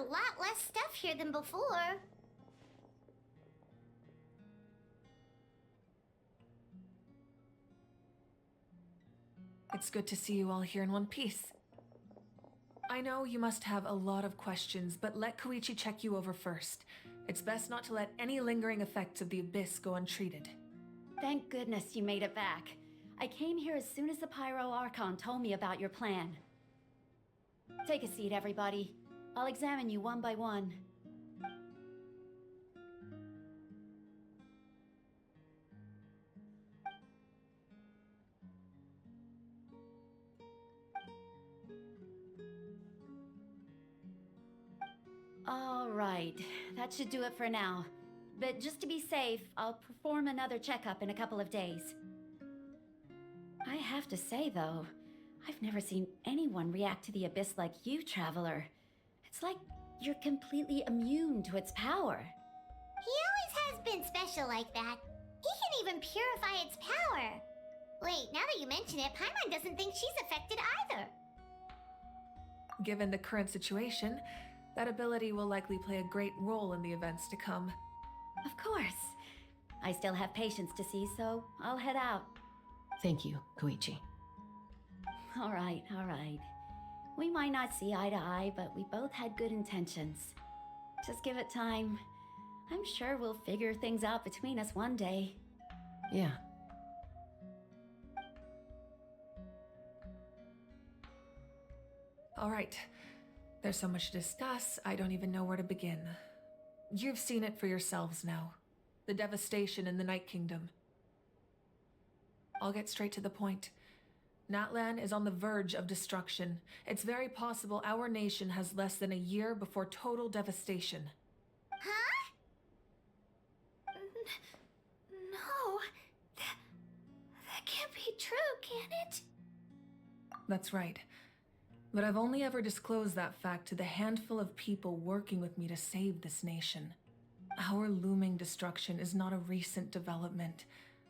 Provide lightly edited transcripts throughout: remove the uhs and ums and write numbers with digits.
a lot less stuff here than before. It's good to see you all here in one piece. I know you must have a lot of questions, but let Koichi check you over first. It's best not to let any lingering effects of the Abyss go untreated. Thank goodness you made it back. I came here as soon as the Pyro Archon told me about your plan. Take a seat, everybody. I'll examine you one by one. All right, that should do it for now. But just to be safe, I'll perform another checkup in a couple of days. I have to say, though, I've never seen anyone react to the Abyss like you, Traveler. It's like you're completely immune to its power. He always has been special like that. He can even purify its power. Wait, now that you mention it, Paimon doesn't think she's affected either. Given the current situation, that ability will likely play a great role in the events to come. Of course. I still have patients to see, so I'll head out. Thank you, Koichi. All right, all right. We might not see eye to eye, but we both had good intentions. Just give it time. I'm sure we'll figure things out between us one day. Yeah. All right. There's so much to discuss, I don't even know where to begin. You've seen it for yourselves now. The devastation in the Night Kingdom. I'll get straight to the point. Natlan is on the verge of destruction. It's very possible our nation has less than a year before total devastation. Huh? No. That can't be true, can it? That's right. But I've only ever disclosed that fact to the handful of people working with me to save this nation. Our looming destruction is not a recent development,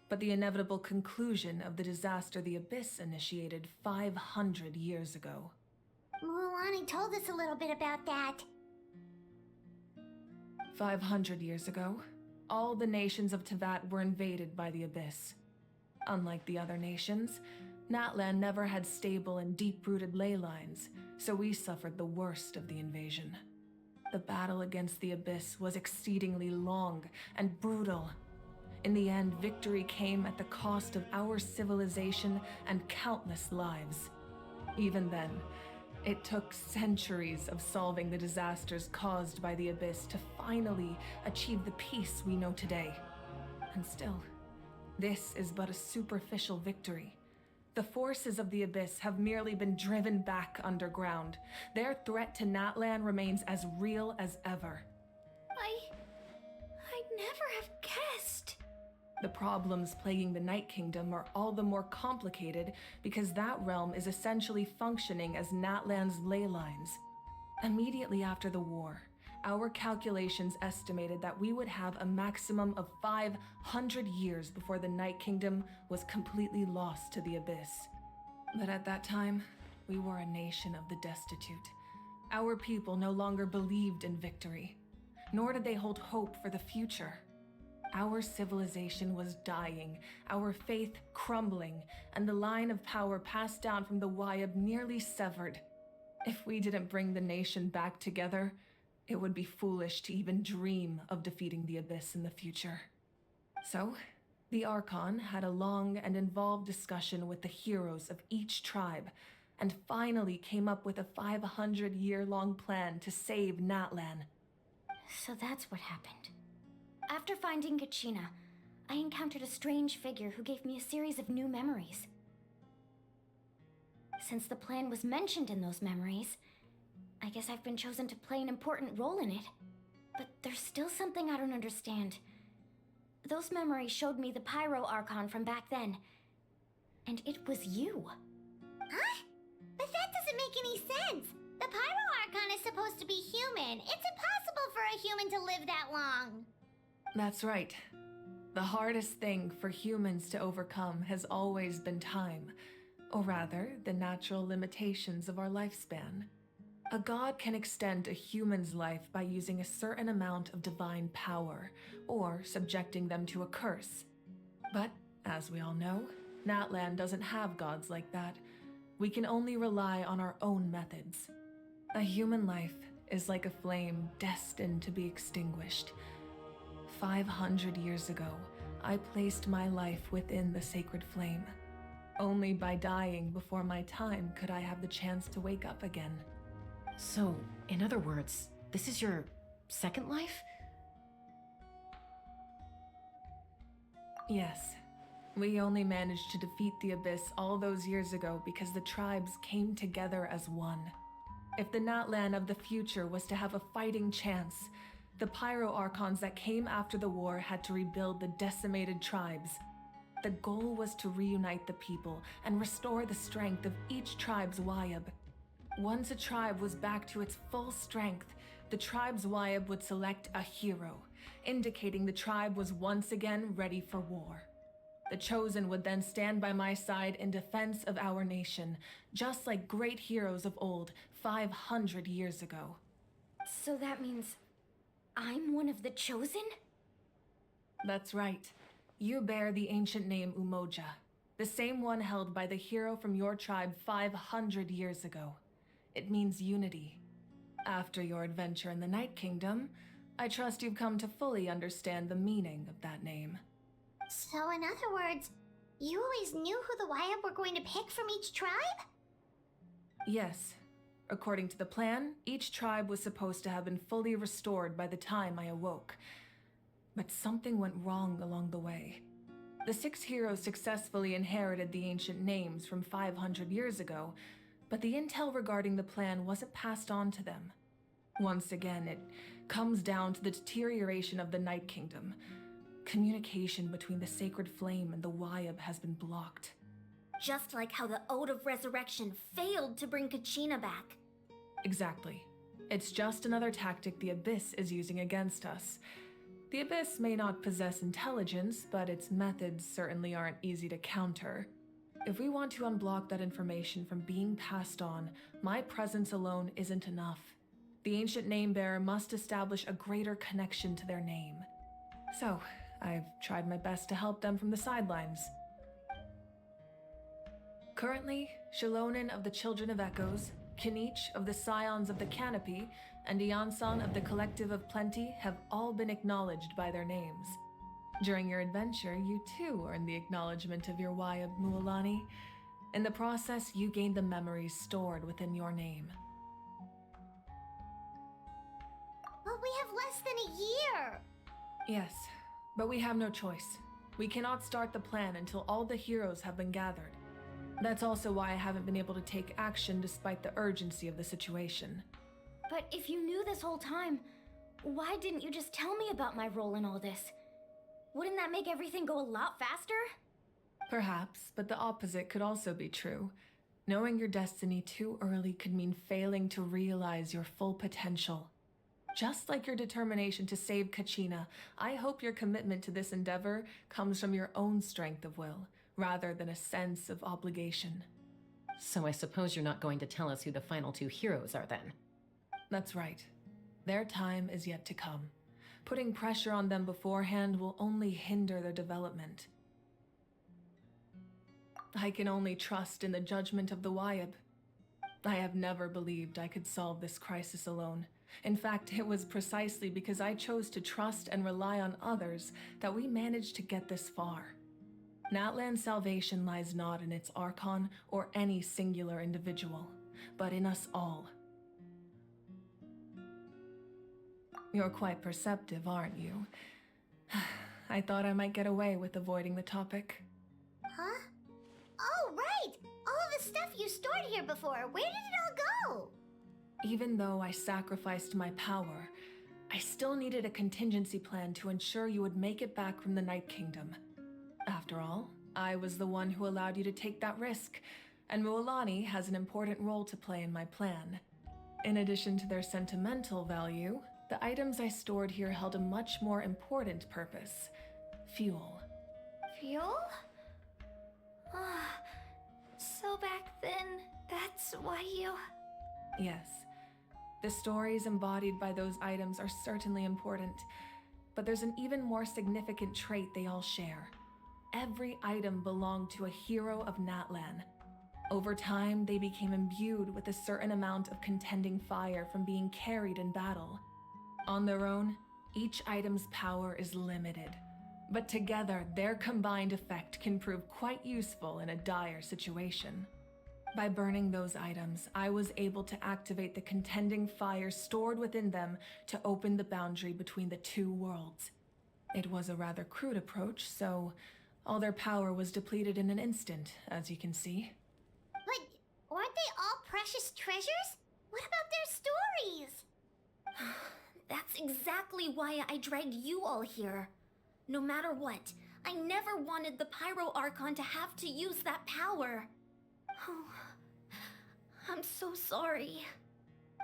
but the inevitable conclusion of the disaster the Abyss initiated 500 years ago. Mualani told us a little bit about that. 500 years ago, all the nations of Tevat were invaded by the Abyss. Unlike the other nations, Natlan never had stable and deep-rooted ley lines, so we suffered the worst of the invasion. The battle against the Abyss was exceedingly long and brutal. In the end, victory came at the cost of our civilization and countless lives. Even then, it took centuries of solving the disasters caused by the Abyss to finally achieve the peace we know today. And still, this is but a superficial victory. The forces of the Abyss have merely been driven back underground. Their threat to Natlan remains as real as ever. I'd never have guessed. The problems plaguing the Night Kingdom are all the more complicated because that realm is essentially functioning as Natlan's ley lines. Immediately after the war, our calculations estimated that we would have a maximum of 500 years before the Night Kingdom was completely lost to the Abyss. But at that time, we were a nation of the destitute. Our people no longer believed in victory, nor did they hold hope for the future. Our civilization was dying, our faith crumbling, and the line of power passed down from the Wayab nearly severed. If we didn't bring the nation back together, it would be foolish to even dream of defeating the Abyss in the future. So, the Archon had a long and involved discussion with the heroes of each tribe, and finally came up with a 500-year-long plan to save Natlan. So that's what happened. After finding Kachina, I encountered a strange figure who gave me a series of new memories. Since the plan was mentioned in those memories, I guess I've been chosen to play an important role in it. But there's still something I don't understand. Those memories showed me the Pyro Archon from back then. And it was you. Huh? But that doesn't make any sense. The Pyro Archon is supposed to be human. It's impossible for a human to live that long. That's right. The hardest thing for humans to overcome has always been time, or rather, the natural limitations of our lifespan. A god can extend a human's life by using a certain amount of divine power, or subjecting them to a curse. But, as we all know, Natlan doesn't have gods like that. We can only rely on our own methods. A human life is like a flame destined to be extinguished. 500 years ago, I placed my life within the sacred flame. Only by dying before my time could I have the chance to wake up again. So, in other words, this is your second life? Yes. We only managed to defeat the Abyss all those years ago because the tribes came together as one. If the Natlan of the future was to have a fighting chance, the Pyro Archons that came after the war had to rebuild the decimated tribes. The goal was to reunite the people and restore the strength of each tribe's Wyab. Once a tribe was back to its full strength, the tribe's Wyab would select a hero, indicating the tribe was once again ready for war. The Chosen would then stand by my side in defense of our nation, just like great heroes of old 500 years ago. So that means I'm one of the Chosen? That's right. You bear the ancient name Umoja, the same one held by the hero from your tribe 500 years ago. It means unity. After your adventure in the Night Kingdom, I trust you've come to fully understand the meaning of that name. So in other words, you always knew who the Wyab were going to pick from each tribe? Yes. According to the plan, each tribe was supposed to have been fully restored by the time I awoke. But something went wrong along the way. The 6 heroes successfully inherited the ancient names from 500 years ago, but the intel regarding the plan wasn't passed on to them. Once again, it comes down to the deterioration of the Night Kingdom. Communication between the Sacred Flame and the Wyab has been blocked. Just like how the Ode of Resurrection failed to bring Kachina back. Exactly. It's just another tactic the Abyss is using against us. The Abyss may not possess intelligence, but its methods certainly aren't easy to counter. If we want to unblock that information from being passed on, my presence alone isn't enough. The ancient name-bearer must establish a greater connection to their name. So, I've tried my best to help them from the sidelines. Currently, Shalonin of the Children of Echoes, Kinich of the Scions of the Canopy, and Iansan of the Collective of Plenty have all been acknowledged by their names. During your adventure, you too earned the acknowledgement of your Wyab, Mualani. In the process, you gained the memories stored within your name. But we have less than a year! Yes, but we have no choice. We cannot start the plan until all the heroes have been gathered. That's also why I haven't been able to take action despite the urgency of the situation. But if you knew this whole time, why didn't you just tell me about my role in all this? Wouldn't that make everything go a lot faster? Perhaps, but the opposite could also be true. Knowing your destiny too early could mean failing to realize your full potential. Just like your determination to save Kachina, I hope your commitment to this endeavor comes from your own strength of will, rather than a sense of obligation. So I suppose you're not going to tell us who the final 2 heroes are then? That's right. Their time is yet to come. Putting pressure on them beforehand will only hinder their development. I can only trust in the judgment of the Wyab. I have never believed I could solve this crisis alone. In fact, it was precisely because I chose to trust and rely on others that we managed to get this far. Natlan's salvation lies not in its Archon or any singular individual, but in us all. You're quite perceptive, aren't you? I thought I might get away with avoiding the topic. Huh? Oh, right! All of the stuff you stored here before, where did it all go? Even though I sacrificed my power, I still needed a contingency plan to ensure you would make it back from the Night Kingdom. After all, I was the one who allowed you to take that risk, and Mualani has an important role to play in my plan. In addition to their sentimental value, the items I stored here held a much more important purpose: fuel. Fuel? So back then, that's why you... Yes, The stories embodied by those items are certainly important, but there's an even more significant trait they all share. Every item belonged to a hero of Natlan. Over time, they became imbued with a certain amount of contending fire from being carried in battle. On their own, each item's power is limited, but together, their combined effect can prove quite useful in a dire situation. By burning those items, I was able to activate the contending fire stored within them to open the boundary between the two worlds. It was a rather crude approach, so all their power was depleted in an instant, as you can see. But aren't they all precious treasures? What about their stories? That's exactly why I dragged you all here. No matter what, I never wanted the Pyro Archon to have to use that power. Oh, I'm so sorry.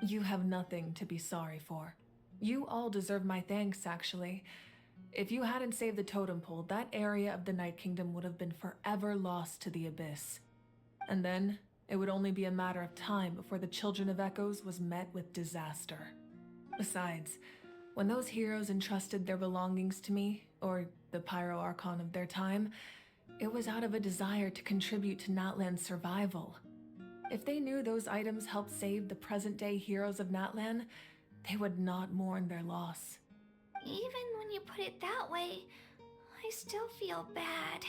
You have nothing to be sorry for. You all deserve my thanks, actually. If you hadn't saved the totem pole, that area of the Night Kingdom would have been forever lost to the abyss. And then, it would only be a matter of time before the Children of Echoes was met with disaster. Besides, when those heroes entrusted their belongings to me, or the Pyro Archon of their time, it was out of a desire to contribute to Natlan's survival. If they knew those items helped save the present-day heroes of Natlan, they would not mourn their loss. Even when you put it that way, I still feel bad.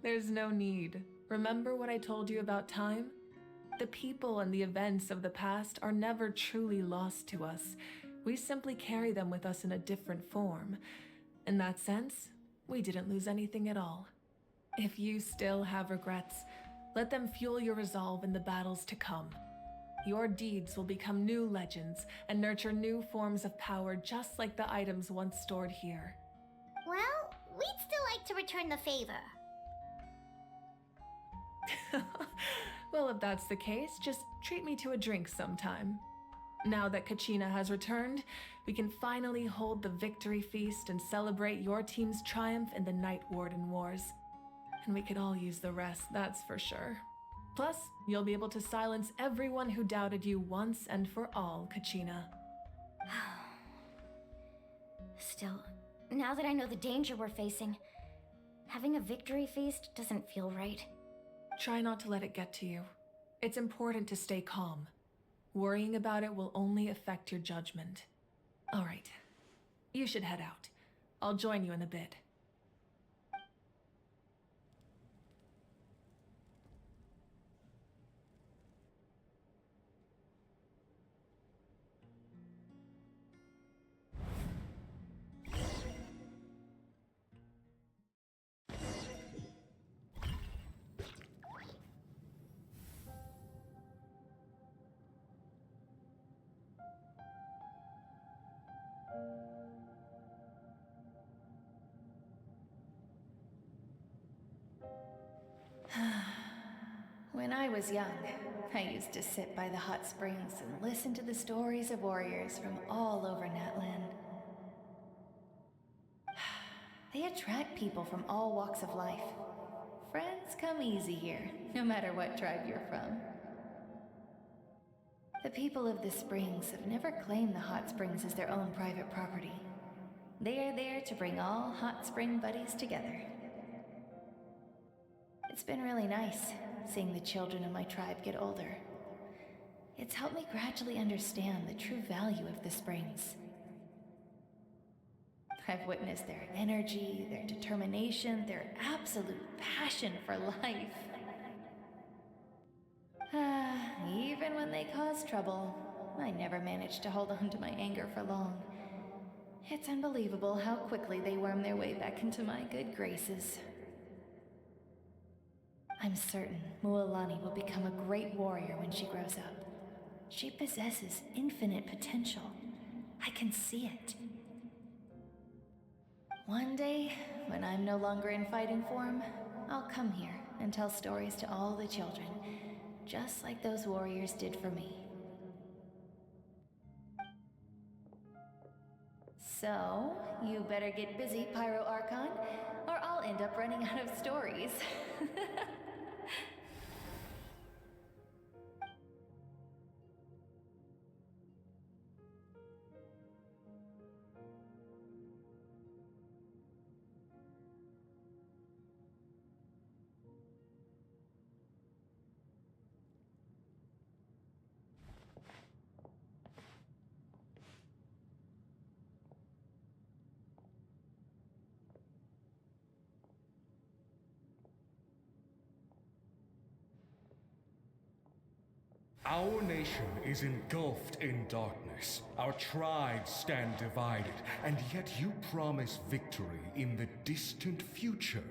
There's no need. Remember what I told you about time? The people and the events of the past are never truly lost to us. We simply carry them with us in a different form. In that sense, we didn't lose anything at all. If you still have regrets, let them fuel your resolve in the battles to come. Your deeds will become new legends and nurture new forms of power just like the items once stored here. Well, we'd still like to return the favor. Well, if that's the case, just treat me to a drink sometime. Now that Kachina has returned, we can finally hold the victory feast and celebrate your team's triumph in the Night Warden Wars. And we could all use the rest, that's for sure. Plus, you'll be able to silence everyone who doubted you once and for all, Kachina. Still, now that I know the danger we're facing, having a victory feast doesn't feel right. Try not to let it get to you. It's important to stay calm. Worrying about it will only affect your judgment. All right, you should head out. I'll join you in a bit. When I was young, I used to sit by the hot springs and listen to the stories of warriors from all over Natlan. They attract people from all walks of life. Friends come easy here, no matter what tribe you're from. The people of the springs have never claimed the hot springs as their own private property. They are there to bring all hot spring buddies together. It's been really nice seeing the children of my tribe get older. It's helped me gradually understand the true value of the springs. I've witnessed their energy, their determination, their absolute passion for life. Even when they cause trouble, I never managed to hold on to my anger for long. It's unbelievable how quickly they worm their way back into my good graces. I'm certain Mualani will become a great warrior when she grows up. She possesses infinite potential. I can see it. One day, when I'm no longer in fighting form, I'll come here and tell stories to all the children, just like those warriors did for me. So, you better get busy, Pyro Archon, or I'll end up running out of stories. Our nation is engulfed in darkness. Our tribes stand divided, and yet you promise victory in the distant future.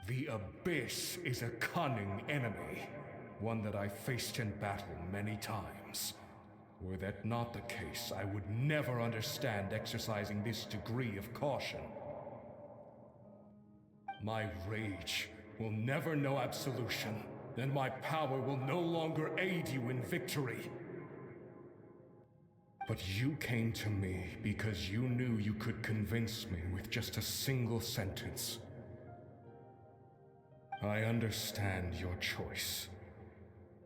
The Abyss is a cunning enemy, one that I faced in battle many times. Were that not the case, I would never understand exercising this degree of caution. My rage will never know absolution, and my power will no longer aid you in victory. But you came to me because you knew you could convince me with just a single sentence. I understand your choice.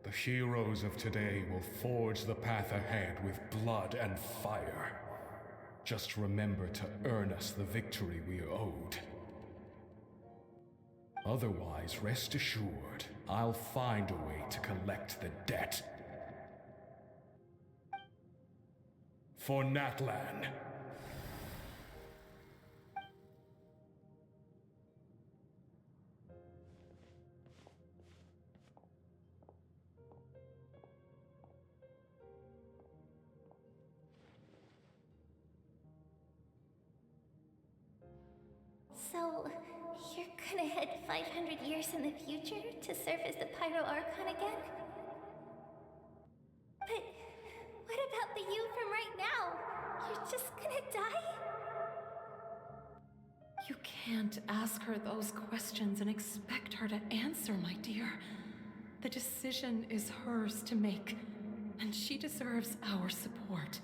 The heroes of today will forge the path ahead with blood and fire. Just remember to earn us the victory we are owed. Otherwise, rest assured, I'll find a way to collect the debt. For Natlan. So, you're gonna head 500 years in the future to serve as the Pyro Archon again? But what about the you from right now? You're just gonna die? You can't ask her those questions and expect her to answer, my dear. The decision is hers to make, and she deserves our support.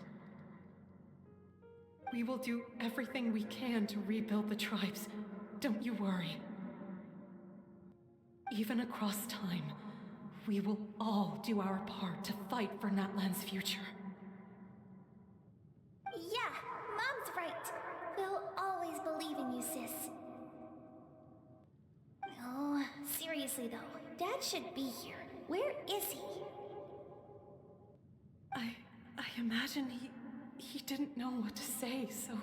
We will do everything we can to rebuild the tribes. Don't you worry. Even across time, we will all do our part to fight for Natlan's future. Yeah, Mom's right. We'll always believe in you, sis. Oh, seriously though, Dad should be here. Where is he? I imagine he didn't know what to say, so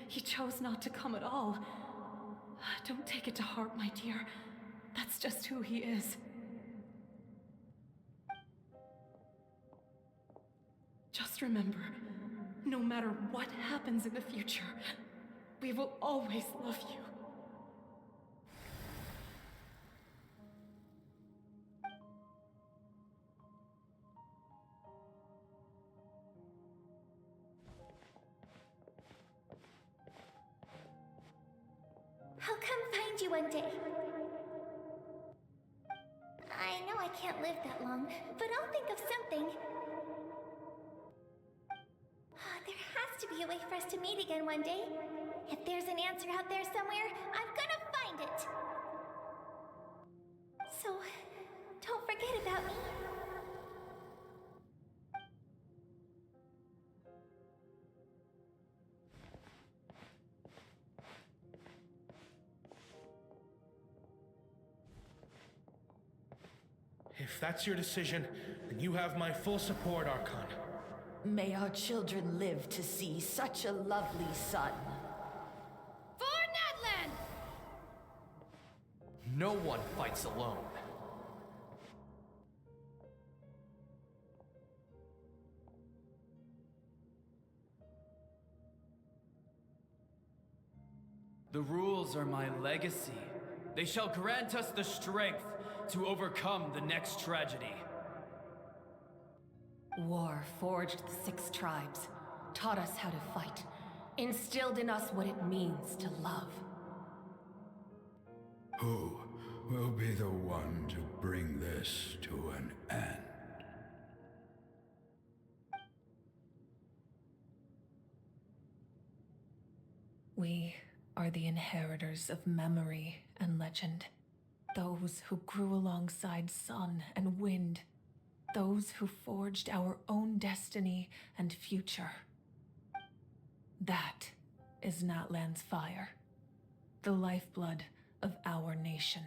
he chose not to come at all. Don't take it to heart, my dear. That's just who he is. Just remember, no matter what happens in the future, we will always love you. I'll come find you one day. I know I can't live that long, but I'll think of something. There has to be a way for us to meet again one day. If there's an answer out there somewhere, I'm gonna find it. So, don't forget about me. If that's your decision, then you have my full support, Archon. May our children live to see such a lovely son. For Natlan! No one fights alone. The rules are my legacy. They shall grant us the strength to overcome the next tragedy. War forged the 6 tribes, taught us how to fight, instilled in us what it means to love. Who will be the one to bring this to an end? We are the inheritors of memory and legend. Those who grew alongside sun and wind. Those who forged our own destiny and future. That is Natlan's fire. The lifeblood of our nation.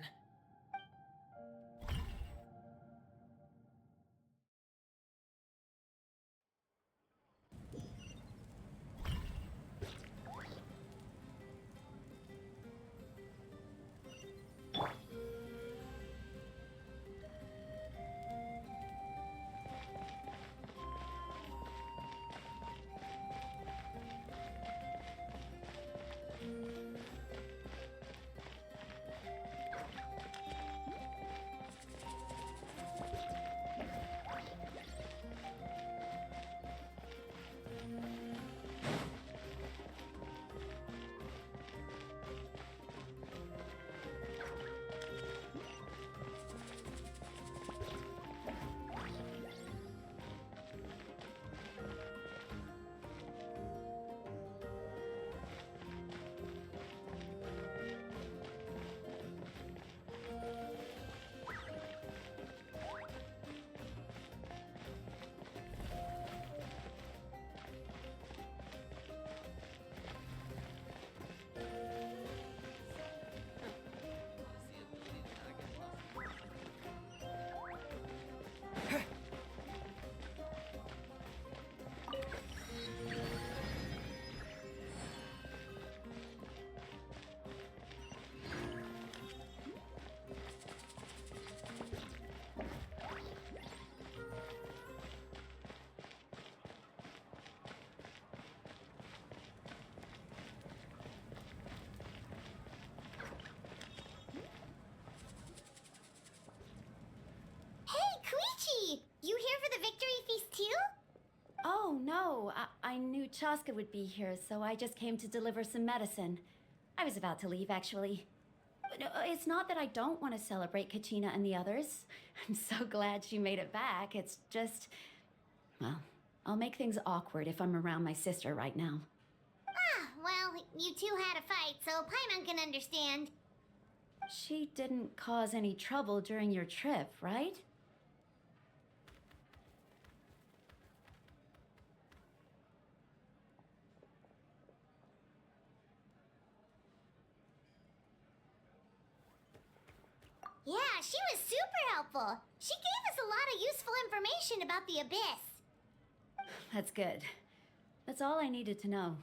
Chaska would be here, so I just came to deliver some medicine. I was about to leave, actually. No, it's not that I don't want to celebrate Kachina and the others. I'm so glad she made it back. It's just... well, I'll make things awkward if I'm around my sister right now. Ah, well, you two had a fight, so Paimon can understand. She didn't cause any trouble during your trip, right? Yeah, she was super helpful. She gave us a lot of useful information about the Abyss. That's good. That's all I needed to know.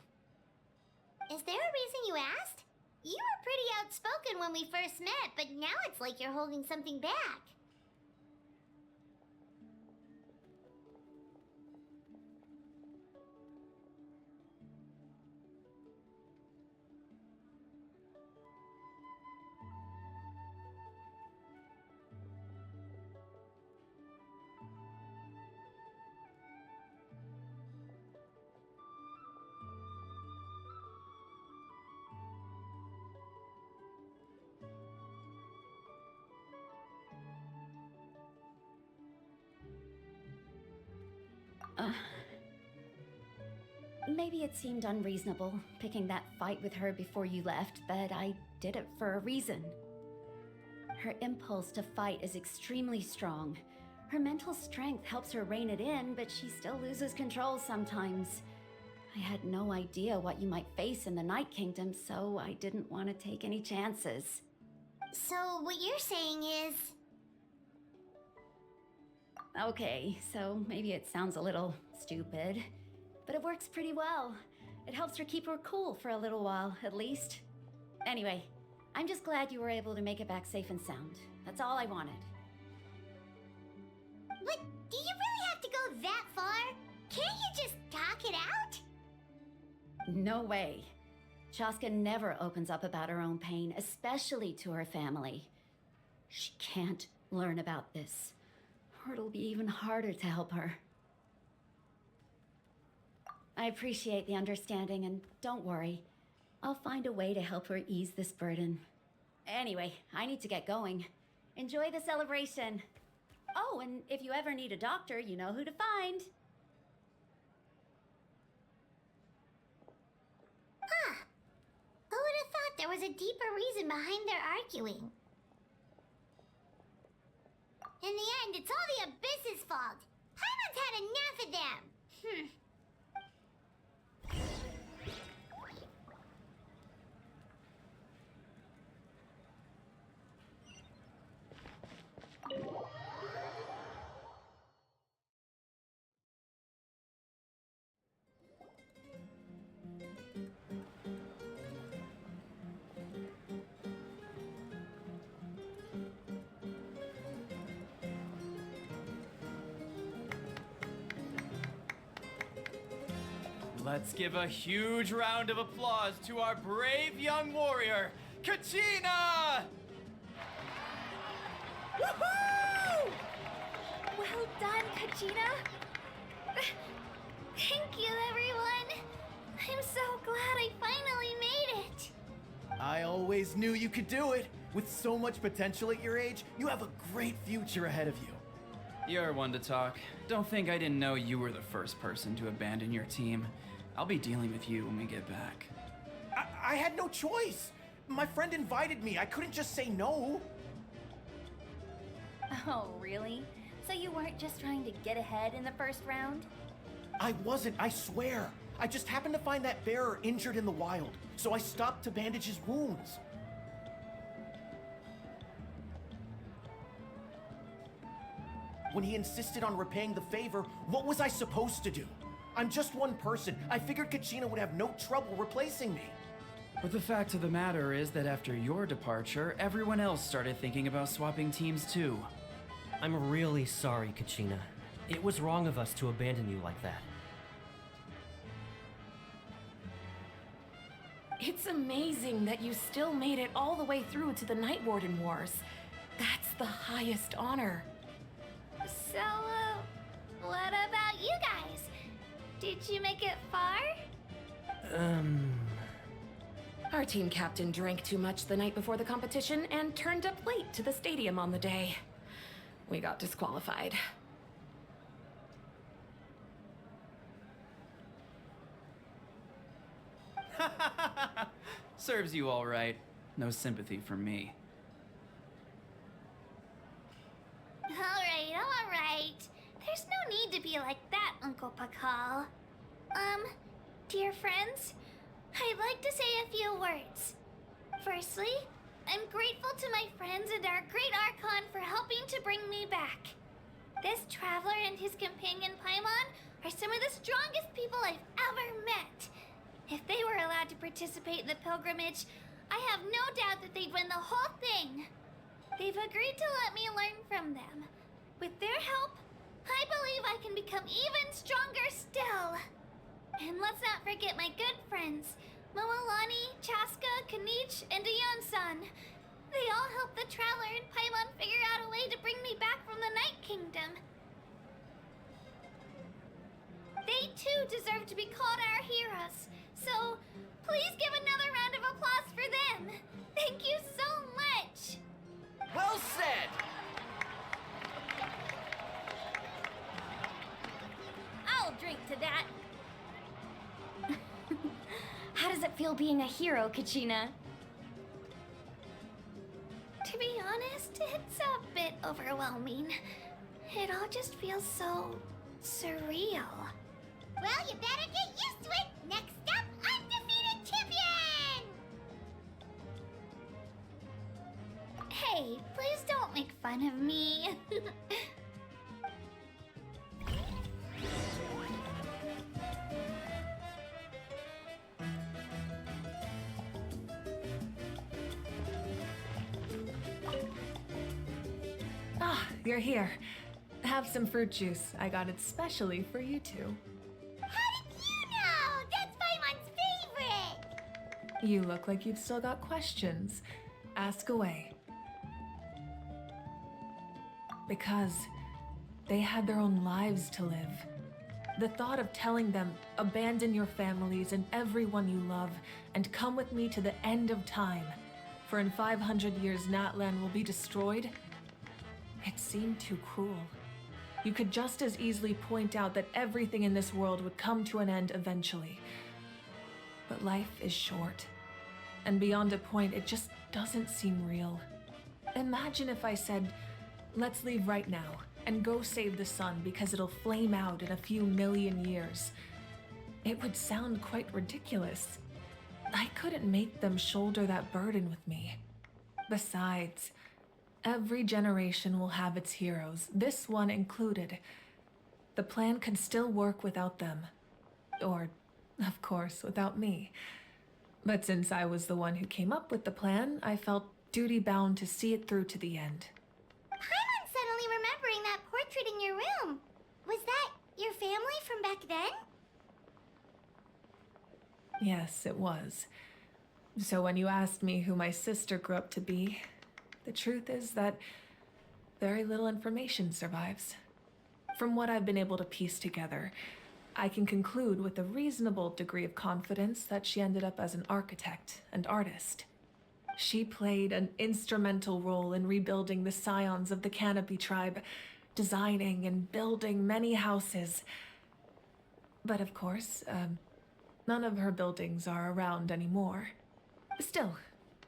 Is there a reason you asked? You were pretty outspoken when we first met, but now it's like you're holding something back. Maybe it seemed unreasonable, picking that fight with her before you left, but I did it for a reason. Her impulse to fight is extremely strong. Her mental strength helps her rein it in, but she still loses control sometimes. I had no idea what you might face in the Night Kingdom, so I didn't want to take any chances. So what you're saying is... Okay, so maybe it sounds a little stupid, but it works pretty well. It helps her keep her cool for a little while, at least. Anyway, I'm just glad you were able to make it back safe and sound. That's all I wanted. But do you really have to go that far? Can't you just talk it out? No way. Chaska never opens up about her own pain, especially to her family. She can't learn about this, or it'll be even harder to help her. I appreciate the understanding, and don't worry. I'll find a way to help her ease this burden. Anyway, I need to get going. Enjoy the celebration. Oh, and if you ever need a doctor, you know who to find. Huh. Who would have thought there was a deeper reason behind their arguing? In the end, it's all the Abyss's fault. Paimon's had enough of them. Let's give a huge round of applause to our brave young warrior, Kachina! Woohoo! Well done, Kachina. Thank you, everyone. I'm so glad I finally made it. I always knew you could do it. With so much potential at your age, you have a great future ahead of you. You're one to talk. Don't think I didn't know you were the first person to abandon your team. I'll be dealing with you when we get back. I had no choice. My friend invited me. I couldn't just say no. Oh, really? So you weren't just trying to get ahead in the first round? I wasn't, I swear. I just happened to find that bearer injured in the wild, so I stopped to bandage his wounds. When he insisted on repaying the favor, what was I supposed to do? I'm just one person. I figured Kachina would have no trouble replacing me. But the fact of the matter is that after your departure, everyone else started thinking about swapping teams too. I'm really sorry, Kachina. It was wrong of us to abandon you like that. It's amazing that you still made it all the way through to the Night Warden Wars. That's the highest honor. So, what about you guys? Did Did you make it far? Our team captain drank too much the night before the competition and turned up late to the stadium on the day. We got disqualified. Serves you all right. No sympathy for me. Alright. There's no need to be like that, Uncle Pakal. Dear friends, I'd like to say a few words. Firstly, I'm grateful to my friends and our great Archon for helping to bring me back. This traveler and his companion Paimon are some of the strongest people I've ever met. If they were allowed to participate in the pilgrimage, I have no doubt that they'd win the whole thing. They've agreed to let me learn from them. With their help, I believe I can become even stronger still. And let's not forget my good friends, Moalani, Chaska, Kanich, and Aeon-san. They all helped the Traveler and Paimon figure out a way to bring me back from the Night Kingdom. They too deserve to be called our heroes, so please give another round of applause for them. Thank you so much. Well said! I'll drink to that. How does it feel being a hero, Kachina? To be honest, it's a bit overwhelming. It all just feels so surreal. Well, you better get used to it. Next up, undefeated champion! Hey, please don't make fun of me. Ah, you're here. Have some fruit juice. I got it specially for you two. How did you know? That's Paimon's favorite! You look like you've still got questions. Ask away. Because they had their own lives to live. The thought of telling them, abandon your families and everyone you love, and come with me to the end of time, for in 500 years Natlan will be destroyed, it seemed too cruel. You could just as easily point out that everything in this world would come to an end eventually. But life is short, and beyond a point, it just doesn't seem real. Imagine if I said, let's leave right now, and go save the sun because it'll flame out in a few million years. It would sound quite ridiculous. I couldn't make them shoulder that burden with me. Besides, every generation will have its heroes, this one included. The plan could still work without them. Or, of course, without me. But since I was the one who came up with the plan, I felt duty-bound to see it through to the end. Paimon's suddenly remembering that portrait in your room. Was that your family from back then? Yes, it was. So when you asked me who my sister grew up to be, the truth is that very little information survives. From what I've been able to piece together, I can conclude with a reasonable degree of confidence that she ended up as an architect and artist. She played an instrumental role in rebuilding the scions of the Canopy tribe, designing and building many houses. But of course, none of her buildings are around anymore. Still,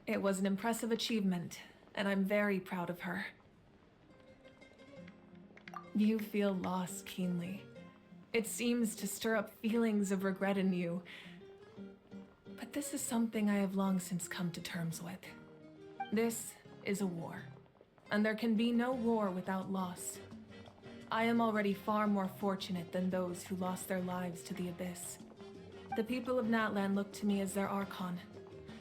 it was an impressive achievement, and I'm very proud of her. You feel loss keenly. It seems to stir up feelings of regret in you. But this is something I have long since come to terms with. This is a war, and there can be no war without loss. I am already far more fortunate than those who lost their lives to the Abyss. The people of Natlan look to me as their Archon,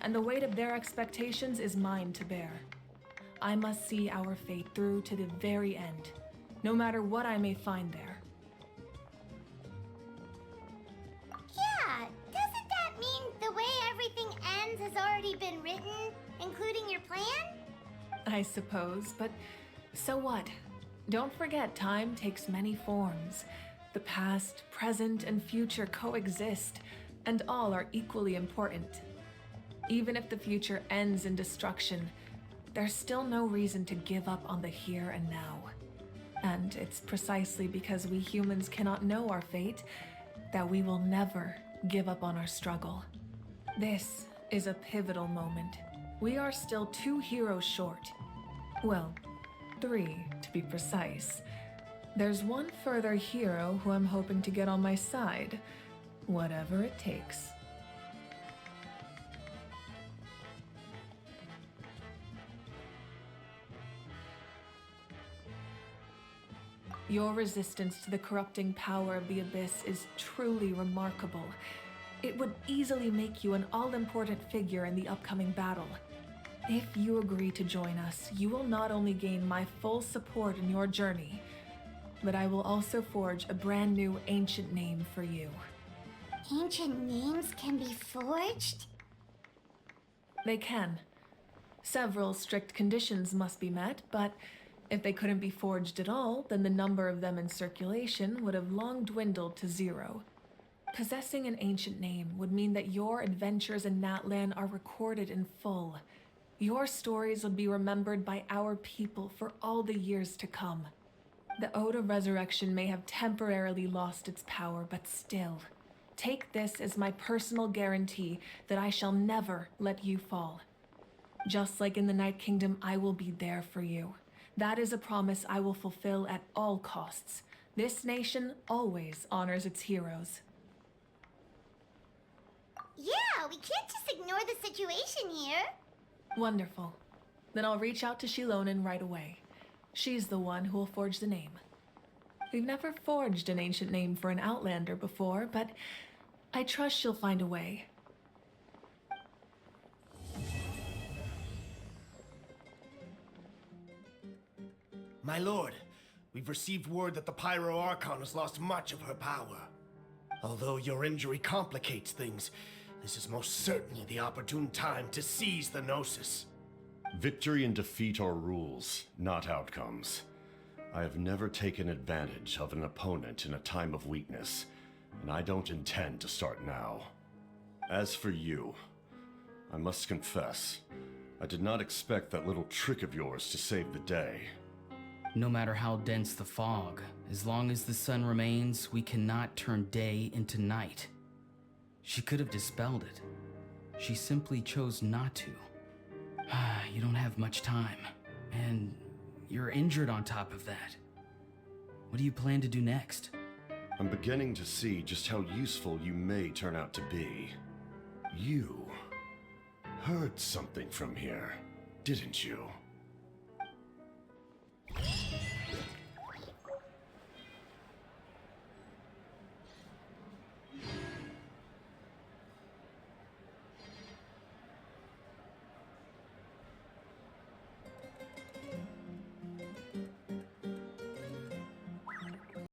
and the weight of their expectations is mine to bear. I must see our fate through to the very end, no matter what I may find there. Yeah, doesn't that mean the way everything ends has already been written, including your plan? I suppose, but so what? Don't forget, time takes many forms. The past, present, and future coexist, and all are equally important. Even if the future ends in destruction, there's still no reason to give up on the here and now. And it's precisely because we humans cannot know our fate that we will never give up on our struggle. This is a pivotal moment. We are still 2 heroes short. Well, 3 to be precise. There's one further hero who I'm hoping to get on my side, whatever it takes. Your resistance to the corrupting power of the Abyss is truly remarkable. It would easily make you an all-important figure in the upcoming battle. If you agree to join us, you will not only gain my full support in your journey, but I will also forge a brand new ancient name for you. Ancient names can be forged? They can. Several strict conditions must be met, but if they couldn't be forged at all, then the number of them in circulation would have long dwindled to 0. Possessing an ancient name would mean that your adventures in Natlan are recorded in full. Your stories would be remembered by our people for all the years to come. The Ode of Resurrection may have temporarily lost its power, but still, take this as my personal guarantee that I shall never let you fall. Just like in the Night Kingdom, I will be there for you. That is a promise I will fulfill at all costs. This nation always honors its heroes. Yeah, we can't just ignore the situation here. Wonderful. Then I'll reach out to Shilonin right away. She's the one who will forge the name. We've never forged an ancient name for an Outlander before, but I trust she'll find a way. My lord, we've received word that the Pyro Archon has lost much of her power. Although your injury complicates things, this is most certainly the opportune time to seize the Gnosis. Victory and defeat are rules, not outcomes. I have never taken advantage of an opponent in a time of weakness, and I don't intend to start now. As for you, I must confess, I did not expect that little trick of yours to save the day. No matter how dense the fog, as long as the sun remains, we cannot turn day into night. She could have dispelled it. She simply chose not to. You don't have much time, and you're injured on top of that. What do you plan to do next? I'm beginning to see just how useful you may turn out to be. You heard something from here, didn't you?